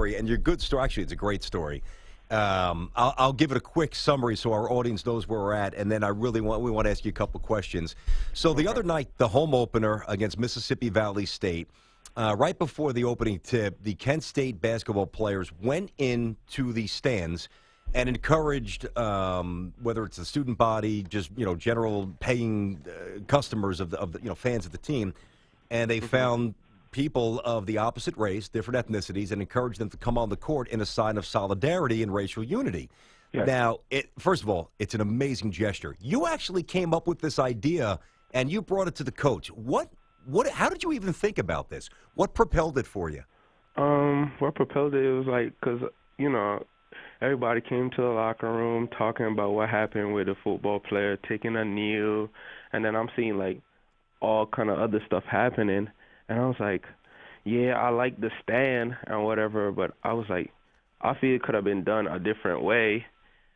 story, and your good story. Actually, it's a great story. I'll give it a quick summary so our audience knows where we're at, and then we want to ask you a couple questions. So the other night, the home opener against Mississippi Valley State, right before the opening tip, the Kent State basketball players went into the stands and encouraged, whether it's the student body, just general paying customers of the fans of the team, and they found people of the opposite race, different ethnicities, and encouraged them to come on the court in a sign of solidarity and racial unity. Yes. Now, first of all, it's an amazing gesture. You actually came up with this idea, and you brought it to the coach. How did you even think about this? What propelled it for you? What propelled it was because everybody came to the locker room talking about what happened with the football player taking a kneel, and then I'm seeing all kind of other stuff happening. And I was like, yeah, I like the stand and whatever, but I was like, I feel it could have been done a different way.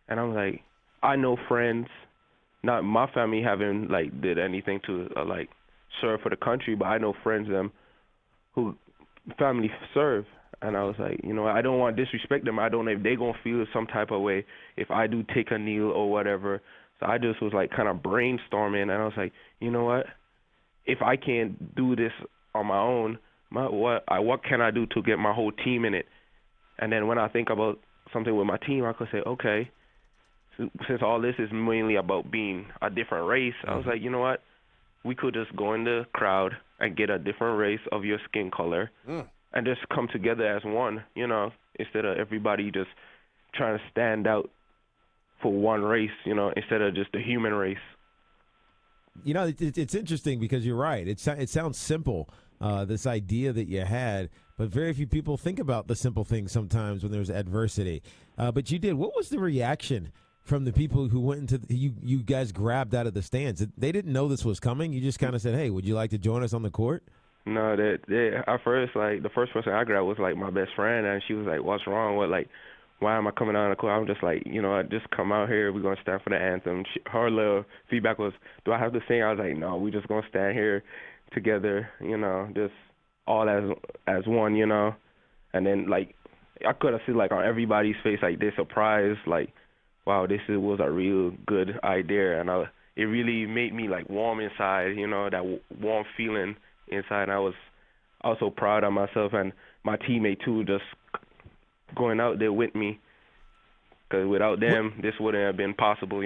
And I was like, I know friends, not my family haven't did anything to serve for the country, but I know friends them who family serve. And I was like, I don't want to disrespect them. I don't know if they're going to feel some type of way if I do take a kneel or whatever. So I just was kind of brainstorming, and I was like, you know what? If I can't do this on my own, what can I do to get my whole team in it? And then when I think about something with my team, I could say, okay, since all this is mainly about being a different race, I was like, you know what? We could just go in the crowd and get a different race of your skin color and just come together as one, instead of everybody just trying to stand out for one race, instead of just the human race. It's interesting because you're right. It sounds simple, this idea that you had, but very few people think about the simple things sometimes when there's adversity. But you did. What was the reaction from the people who went into you guys grabbed out of the stands? They didn't know this was coming. You just kind of said, "Hey, would you like to join us on the court?" No, at first, the first person I grabbed was my best friend, and she was like, "What's wrong? Why am I coming out on the court?" I'm just like, I just come out here. We're gonna stand for the anthem. Her little feedback was, "Do I have to sing?" I was like, "No, we just gonna stand here together, just all as one, And then I could have seen on everybody's face they're surprised, wow, this was a real good idea, and it really made me warm inside, that warm feeling inside. And I was so proud of myself and my teammate too, just going out there with me, because without them, this wouldn't have been possible,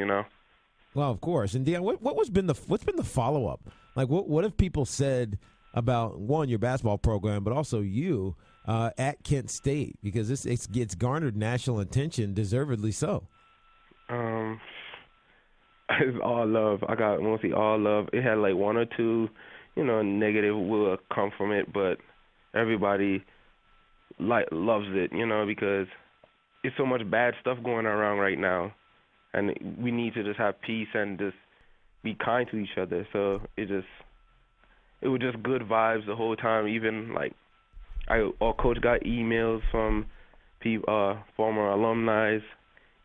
Well, of course. And Deon, what's been the follow up? What have people said about one, your basketball program, but also you at Kent State, because it's garnered national attention, deservedly so. It's all love. I got mostly all love. It had one or two, negative will come from it, but everybody loves it, because it's so much bad stuff going around right now, and we need to just have peace and just be kind to each other. So it was just good vibes the whole time. Even our coach got emails from people, former alumni.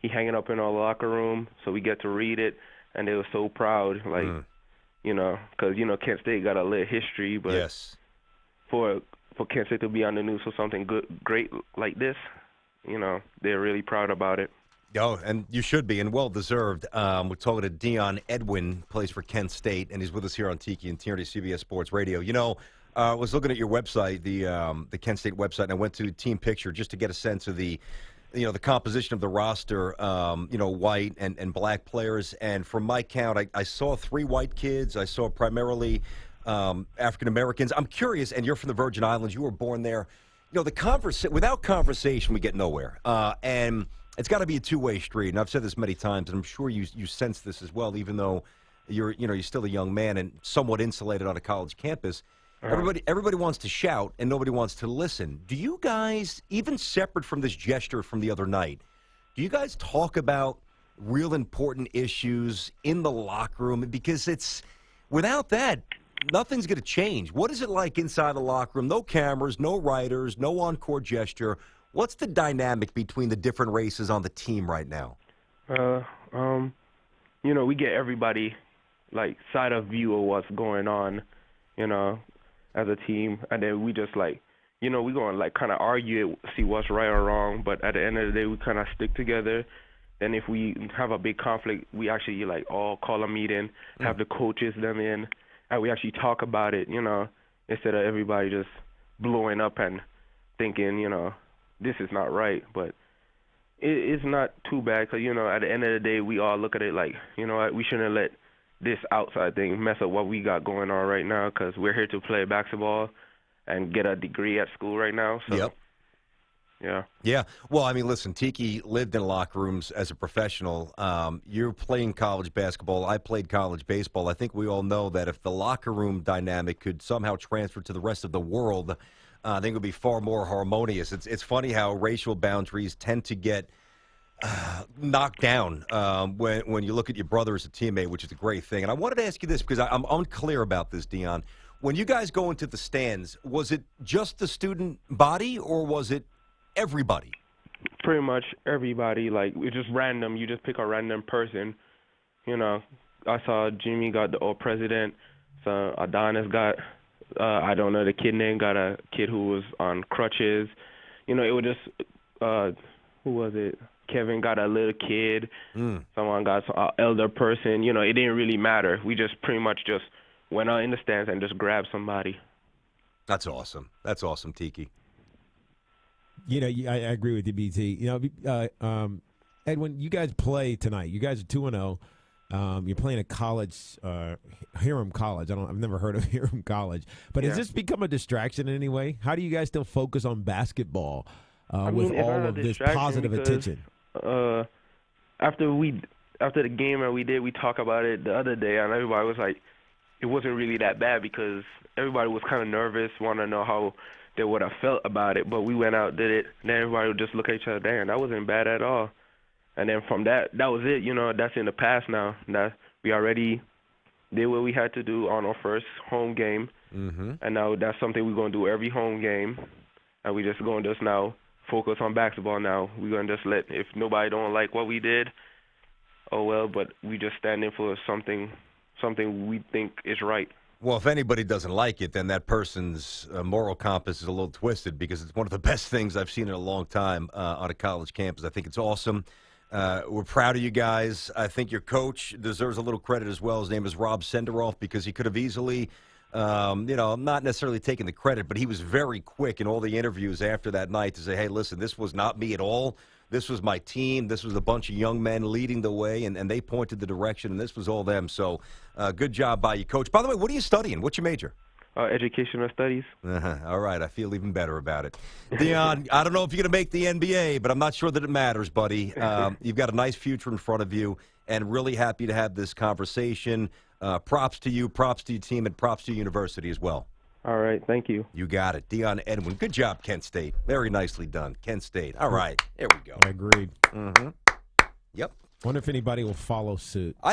He hanging up in our locker room, so we get to read it, and they were so proud, because Kent State got a lit history, but yes, for Kent State to be on the news for something great like this, they're really proud about it. Oh, and you should be, and well-deserved. We're talking to Deon Edwin, plays for Kent State, and he's with us here on Tiki and Tierney, CBS Sports Radio. I was looking at your website, the Kent State website, and I went to Team Picture just to get a sense of the composition of the roster, white and black players. And from my count, I saw 3 white kids. I saw primarily African-Americans. I'm curious, and you're from the Virgin Islands. You were born there. Without conversation, we get nowhere. And it's got to be a two-way street. And I've said this many times, and I'm sure you sense this as well, even though you're still a young man and somewhat insulated on a college campus. Everybody wants to shout, and nobody wants to listen. Do you guys, even separate from this gesture from the other night, do you guys talk about real important issues in the locker room? Because without that, nothing's going to change. What is it like inside the locker room? No cameras, no writers, no on-court gesture. What's the dynamic between the different races on the team right now? We get everybody, side of view of what's going on, as a team, and then we just we're going to like kind of argue it, see what's right or wrong, but at the end of the day, we kind of stick together. Then if we have a big conflict, we actually like all call a meeting, have the coaches them in, and we actually talk about it, instead of everybody just blowing up and thinking, this is not right. But it's not too bad because, at the end of the day, we all look at it like, what, we shouldn't let this outside thing mess up what we got going on right now because we're here to play basketball and get a degree at school right now. So, yep. Yeah. Yeah. Well, I mean, listen, Tiki lived in locker rooms as a professional. You're playing college basketball. I played college baseball. I think we all know that if the locker room dynamic could somehow transfer to the rest of the world, I think it would be far more harmonious. It's funny how racial boundaries tend to get knocked down when you look at your brother as a teammate, which is a great thing. And I wanted to ask you this because I'm unclear about this, Deon. When you guys go into the stands, was it just the student body or was it everybody? Pretty much everybody. Like, it's just random. You just pick a random person. I saw Jimmy got the old president. So Adonis got, I don't know the kid name, got a kid who was on crutches. It was just, who was it? Kevin got a little kid. Someone got an elder person. It didn't really matter. We just pretty much just went out in the stands and just grabbed somebody. That's awesome. That's awesome, Tiki. I agree with you, BT. Edwin, you guys play tonight. You guys are 2-0. You're playing at college, Hiram College. I've never heard of Hiram College. But has this become a distraction in any way? How do you guys still focus on basketball with all of this positive attention? After the game that we did, we talked about it the other day, and everybody was like, it wasn't really that bad because everybody was kind of nervous, wanted to know how they would have felt about it. But we went out, did it, and then everybody would just look at each other, damn, that wasn't bad at all. And then from that was it. That's in the past now. That we already did what we had to do on our first home game, and now that's something we're going to do every home game, and we just going to just now focus on basketball now. We're going to just let, if nobody don't like what we did, oh well, but we just standing for something we think is right. Well, if anybody doesn't like it, then that person's moral compass is a little twisted because it's one of the best things I've seen in a long time on a college campus. I think it's awesome. We're proud of you guys. I think your coach deserves a little credit as well. His name is Rob Senderoff because he could have easily, not necessarily taking the credit, but he was very quick in all the interviews after that night to say, hey, listen, this was not me at all. This was my team. This was a bunch of young men leading the way, and they pointed the direction, and this was all them. So good job by you, Coach. By the way, what are you studying? What's your major? Educational studies. All right. I feel even better about it. Deon, I don't know if you're going to make the NBA, but I'm not sure that it matters, buddy. You've got a nice future in front of you, and really happy to have this conversation. Props to you, props to your team, and props to your university as well. All right. Thank you. You got it. Deon Edwin. Good job, Kent State. Very nicely done. Kent State. All right. There we go. Agreed. Yep. Wonder if anybody will follow suit.